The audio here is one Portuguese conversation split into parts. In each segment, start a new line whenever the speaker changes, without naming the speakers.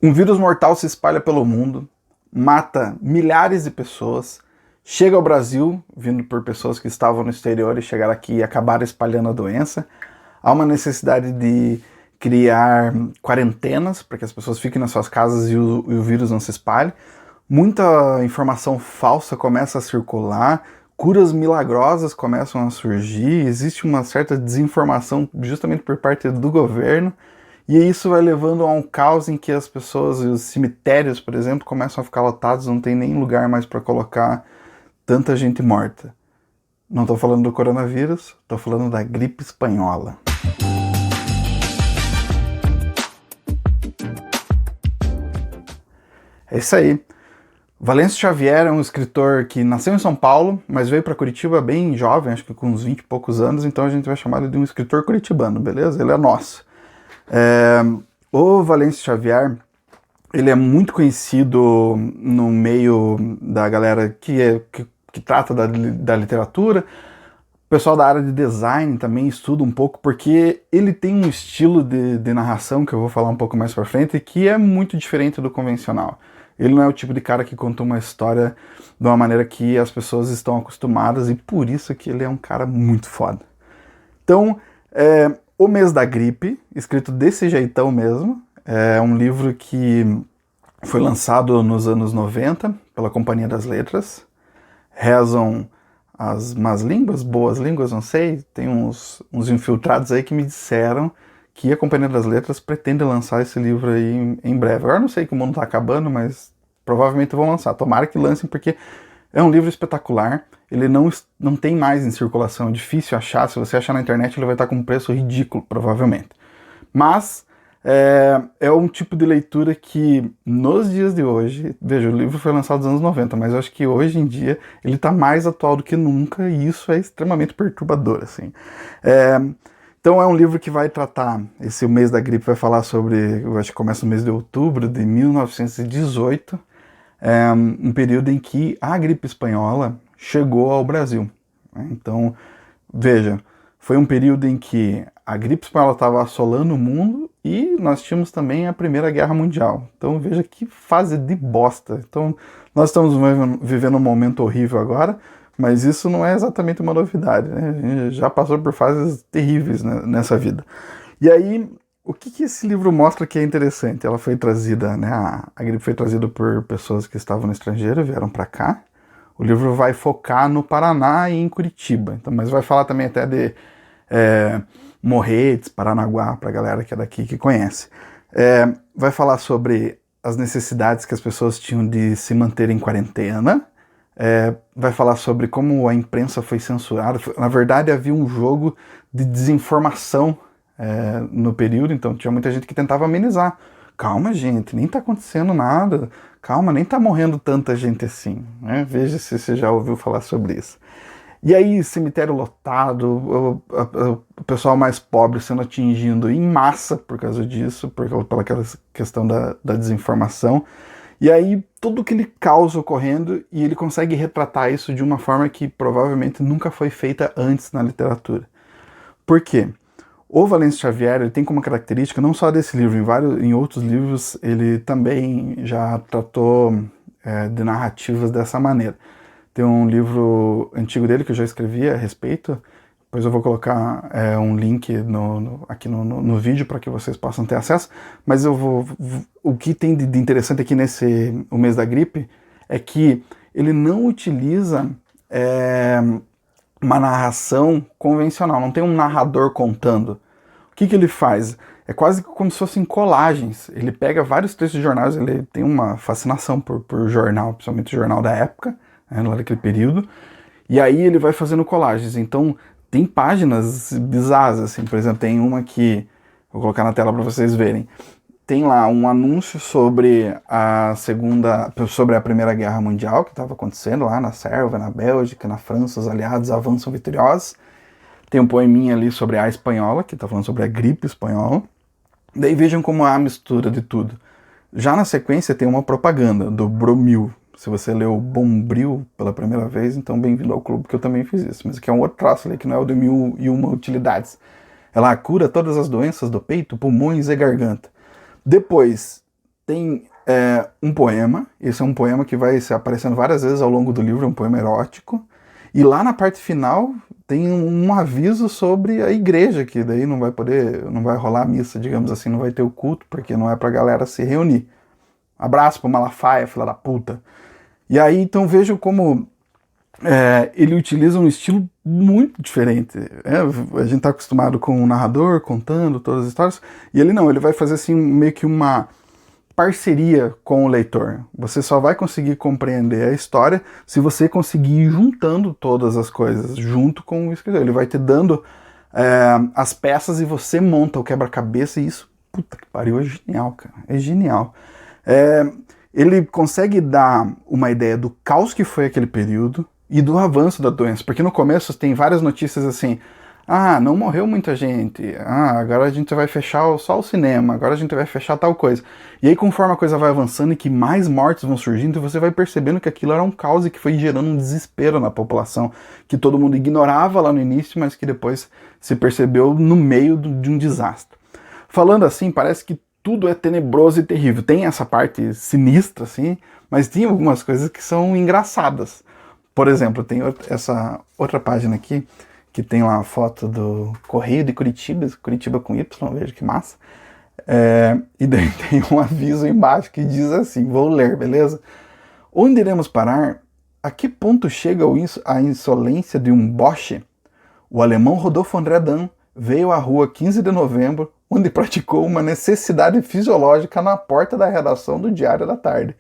Um vírus mortal se espalha pelo mundo, mata milhares de pessoas, chega ao Brasil, vindo por pessoas que estavam no exterior e chegaram aqui e acabaram espalhando a doença. Há uma necessidade de criar quarentenas para que as pessoas fiquem nas suas casas e o vírus não se espalhe. Muita informação falsa começa a circular, curas milagrosas começam a surgir, existe uma certa desinformação justamente por parte do governo. E isso vai levando a um caos em que as pessoas, os cemitérios, por exemplo, começam a ficar lotados, não tem nem lugar mais para colocar tanta gente morta. Não estou falando do coronavírus, estou falando da gripe espanhola. É isso aí. Valêncio Xavier é um escritor que nasceu em São Paulo, mas veio para Curitiba bem jovem, acho que com uns 20 e poucos anos, então a gente vai chamar ele de um escritor curitibano, beleza? Ele é nosso. O Valêncio Xavier, ele é muito conhecido no meio da galera que trata da literatura. O pessoal da área de design também estuda um pouco, porque ele tem um estilo de narração, que eu vou falar um pouco mais pra frente, que é muito diferente do convencional. Ele não é o tipo de cara que conta uma história de uma maneira que as pessoas estão acostumadas, e por isso que ele é um cara muito foda. Então, O Mês da Gripe, escrito desse jeitão mesmo, é um livro que foi lançado nos anos 90 pela Companhia das Letras. Rezam as más línguas, boas línguas, não sei, tem uns infiltrados aí que me disseram que a Companhia das Letras pretende lançar esse livro aí em breve. Agora não sei que o mundo tá acabando, mas provavelmente vão lançar. Tomara que lancem, porque é um livro espetacular. Ele não tem mais em circulação, é difícil achar. Se você achar na internet, ele vai estar com um preço ridículo, provavelmente. Mas é um tipo de leitura que, nos dias de hoje, veja, o livro foi lançado nos anos 90, mas eu acho que hoje em dia ele está mais atual do que nunca, e isso é extremamente perturbador, assim. Então é um livro que vai tratar, O Mês da Gripe vai falar sobre, eu acho que começa no mês de outubro de 1918, um período em que a gripe espanhola chegou ao Brasil. Então, veja, foi um período em que a gripe espanhola estava assolando o mundo e nós tínhamos também a Primeira Guerra Mundial. Então veja que fase de bosta. Então nós estamos vivendo um momento horrível agora, mas isso não é exatamente uma novidade, né? A gente já passou por fases terríveis, né, nessa vida. E aí, o que esse livro mostra que é interessante? Ela foi trazida, né, a gripe foi trazida por pessoas que estavam no estrangeiro, vieram para cá. O livro vai focar no Paraná e em Curitiba, então, mas vai falar também até de Morretes, Paranaguá, para a galera que é daqui que conhece. Vai falar sobre as necessidades que as pessoas tinham de se manter em quarentena. Vai falar sobre como a imprensa foi censurada. Na verdade, havia um jogo de desinformação no período, então tinha muita gente que tentava amenizar. Calma, gente, nem tá acontecendo nada. Calma, nem tá morrendo tanta gente assim, né? Veja se você já ouviu falar sobre isso. E aí, cemitério lotado, o pessoal mais pobre sendo atingido em massa por causa disso, pela questão da desinformação. E aí, tudo aquele caos ocorrendo, e ele consegue retratar isso de uma forma que provavelmente nunca foi feita antes na literatura. Por quê? O Valêncio Xavier, ele tem como característica, não só desse livro, em outros livros, ele também já tratou de narrativas dessa maneira. Tem um livro antigo dele que eu já escrevi a respeito, depois eu vou colocar um link aqui no vídeo para que vocês possam ter acesso, mas o que tem de interessante aqui nesse O Mês da Gripe é que ele não utiliza uma narração convencional, não tem um narrador contando. O que ele faz? É quase como se fossem colagens. Ele pega vários textos de jornais, ele tem uma fascinação por jornal, principalmente jornal da época, lá daquele período, e aí ele vai fazendo colagens. Então tem páginas bizarras, assim, por exemplo, tem uma que vou colocar na tela para vocês verem. Tem lá um anúncio sobre a Primeira Guerra Mundial, que estava acontecendo lá na Sérvia, na Bélgica, na França, os aliados avançam vitoriosos. Tem um poeminha ali sobre a espanhola, que está falando sobre a gripe espanhola. Daí vejam como há a mistura de tudo. Já na sequência tem uma propaganda do Bromil. Se você leu Bombril pela primeira vez, então bem-vindo ao clube, que eu também fiz isso. Mas aqui é um outro traço ali, que não é o de 1001 utilidades. Ela cura todas as doenças do peito, pulmões e garganta. Depois tem um poema. Esse é um poema que vai se aparecendo várias vezes ao longo do livro, é um poema erótico. E lá na parte final tem um aviso sobre a igreja, que daí não vai rolar a missa, digamos assim, não vai ter o culto, porque não é pra galera se reunir. Abraço pro Malafaia, filha da puta. E aí, então, vejo como ele utiliza um estilo muito diferente. A gente tá acostumado com o narrador contando todas as histórias, e ele não, ele vai fazer assim meio que uma parceria com o leitor. Você só vai conseguir compreender a história se você conseguir ir juntando todas as coisas junto com o escritor. Ele vai te dando as peças e você monta o quebra-cabeça, e isso, puta que pariu, é genial, cara. É genial. Ele consegue dar uma ideia do caos que foi aquele período e do avanço da doença, porque no começo tem várias notícias assim: ah, não morreu muita gente, agora a gente vai fechar só o cinema, agora a gente vai fechar tal coisa. E aí, conforme a coisa vai avançando e que mais mortes vão surgindo, você vai percebendo que aquilo era um caos e que foi gerando um desespero na população, que todo mundo ignorava lá no início, mas que depois se percebeu no meio de um desastre. Falando assim, parece que tudo é tenebroso e terrível. Tem essa parte sinistra, assim, mas tem algumas coisas que são engraçadas. Por exemplo, tem essa outra página aqui, que tem lá a foto do Correio de Curitiba, Curitiba com Y, veja que massa. E daí tem um aviso embaixo que diz assim, vou ler, beleza? Onde iremos parar? A que ponto chega a insolência de um boche? O alemão Rodolfo André Dahn veio à rua 15 de novembro, onde praticou uma necessidade fisiológica na porta da redação do Diário da Tarde.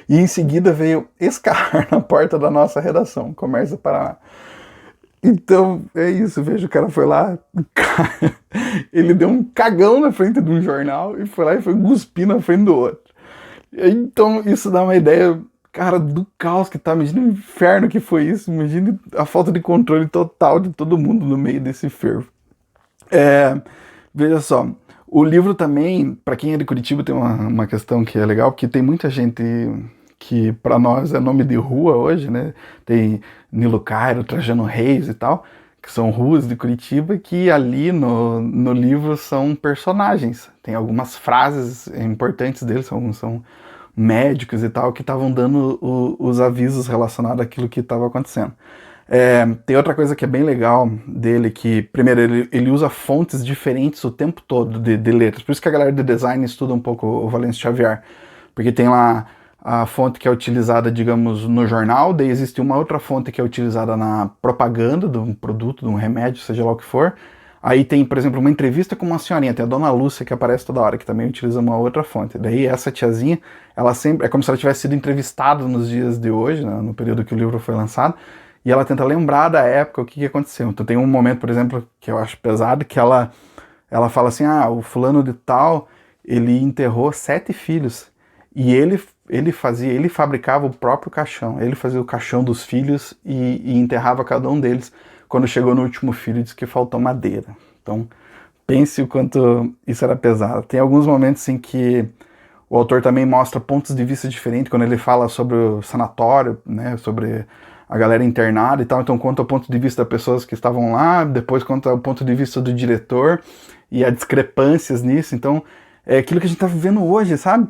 E em seguida veio escarrar na porta da nossa redação, Comércio Paraná. Então, é isso, veja, o cara foi lá, ele deu um cagão na frente de um jornal e foi lá e foi cuspir na frente do outro. Então, isso dá uma ideia, cara, do caos que tá, imagina o inferno que foi isso, imagina a falta de controle total de todo mundo no meio desse fervo. Veja só, o livro também, para quem é de Curitiba, tem uma questão que é legal, porque tem muita gente que para nós é nome de rua hoje, né? Tem Nilo Cairo, Trajano Reis e tal, que são ruas de Curitiba, que ali no livro são personagens. Tem algumas frases importantes deles, alguns são médicos e tal, que estavam dando os avisos relacionados àquilo que estava acontecendo. Tem outra coisa que é bem legal dele, que primeiro ele usa fontes diferentes o tempo todo de letras, por isso que a galera de design estuda um pouco o Valêncio Xavier, porque tem lá a fonte que é utilizada, digamos, no jornal, daí existe uma outra fonte que é utilizada na propaganda de um produto, de um remédio, seja lá o que for. Aí tem, por exemplo, uma entrevista com uma senhorinha, tem a Dona Lúcia que aparece toda hora, que também utiliza uma outra fonte. Daí essa tiazinha, ela sempre, é como se ela tivesse sido entrevistada nos dias de hoje, né, no período que o livro foi lançado, e ela tenta lembrar da época, o que aconteceu. Então tem um momento, por exemplo, que eu acho pesado, que ela fala assim, o fulano de tal, ele enterrou 7 filhos, e ele fabricava o próprio caixão, ele fazia o caixão dos filhos e enterrava cada um deles. Quando chegou no último filho, disse que faltou madeira. Então, pense o quanto isso era pesado. Tem alguns momentos em que o autor também mostra pontos de vista diferentes, quando ele fala sobre o sanatório, né, sobre a galera internada e tal, então conta o ponto de vista das pessoas que estavam lá, depois conta o ponto de vista do diretor e as discrepâncias nisso. Então, é aquilo que a gente está vivendo hoje, sabe?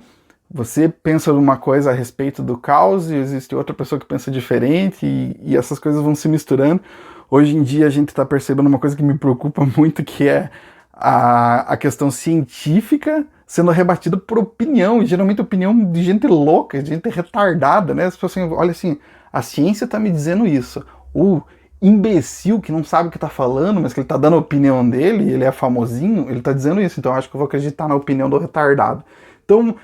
Você pensa uma coisa a respeito do caos e existe outra pessoa que pensa diferente e essas coisas vão se misturando. Hoje em dia a gente está percebendo uma coisa que me preocupa muito, que é a questão científica sendo rebatida por opinião, e geralmente opinião de gente louca, de gente retardada, né? As pessoas assim, olha assim, a ciência está me dizendo isso. O imbecil que não sabe o que está falando, mas que ele está dando a opinião dele, ele é famosinho, ele está dizendo isso, então eu acho que eu vou acreditar na opinião do retardado. Então,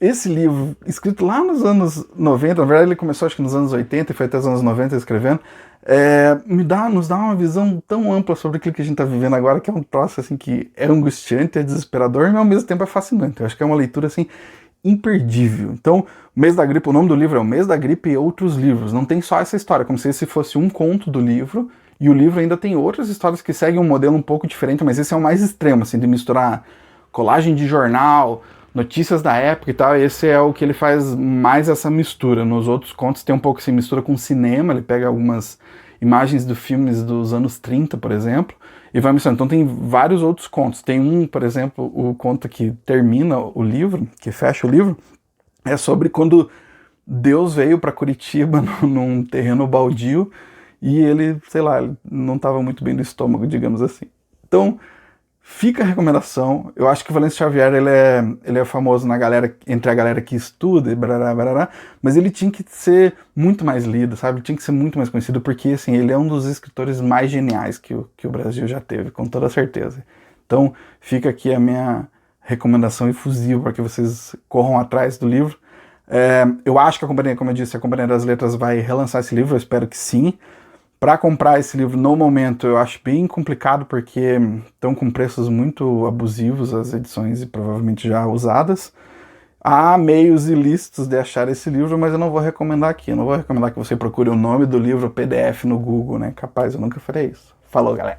esse livro, escrito lá nos anos 90, na verdade ele começou acho que nos anos 80 e foi até os anos 90 escrevendo, nos dá uma visão tão ampla sobre aquilo que a gente está vivendo agora, que é um troço assim, que é angustiante, é desesperador, mas ao mesmo tempo é fascinante. Eu acho que é uma leitura assim, imperdível. Então, o Mês da Gripe, o nome do livro é O Mês da Gripe e Outros Livros. Não tem só essa história, como se esse fosse um conto do livro, e o livro ainda tem outras histórias que seguem um modelo um pouco diferente, mas esse é o mais extremo, assim, de misturar colagem de jornal, notícias da época e tal. Esse é o que ele faz mais essa mistura. Nos outros contos tem um pouco essa mistura com cinema, ele pega algumas imagens de filmes dos anos 30, por exemplo, e vai mencionando. Então tem vários outros contos. Tem um, por exemplo, o conto que termina o livro, que fecha o livro, é sobre quando Deus veio para Curitiba num terreno baldio e ele, sei lá, ele não estava muito bem no estômago, digamos assim. Então, fica a recomendação. Eu acho que o Valêncio Xavier ele é famoso na galera, entre a galera que estuda e barará, barará, mas ele tinha que ser muito mais lido, sabe? Ele tinha que ser muito mais conhecido, porque assim, ele é um dos escritores mais geniais que o Brasil já teve, com toda certeza. Então, fica aqui a minha recomendação efusiva para que vocês corram atrás do livro. Eu acho que a companhia, como eu disse, a Companhia das Letras vai relançar esse livro, eu espero que sim. Para comprar esse livro no momento eu acho bem complicado, porque estão com preços muito abusivos as edições e provavelmente já usadas. Há meios ilícitos de achar esse livro, mas eu não vou recomendar aqui. Eu não vou recomendar que você procure o nome do livro PDF no Google, né? Capaz, eu nunca farei isso. Falou, galera!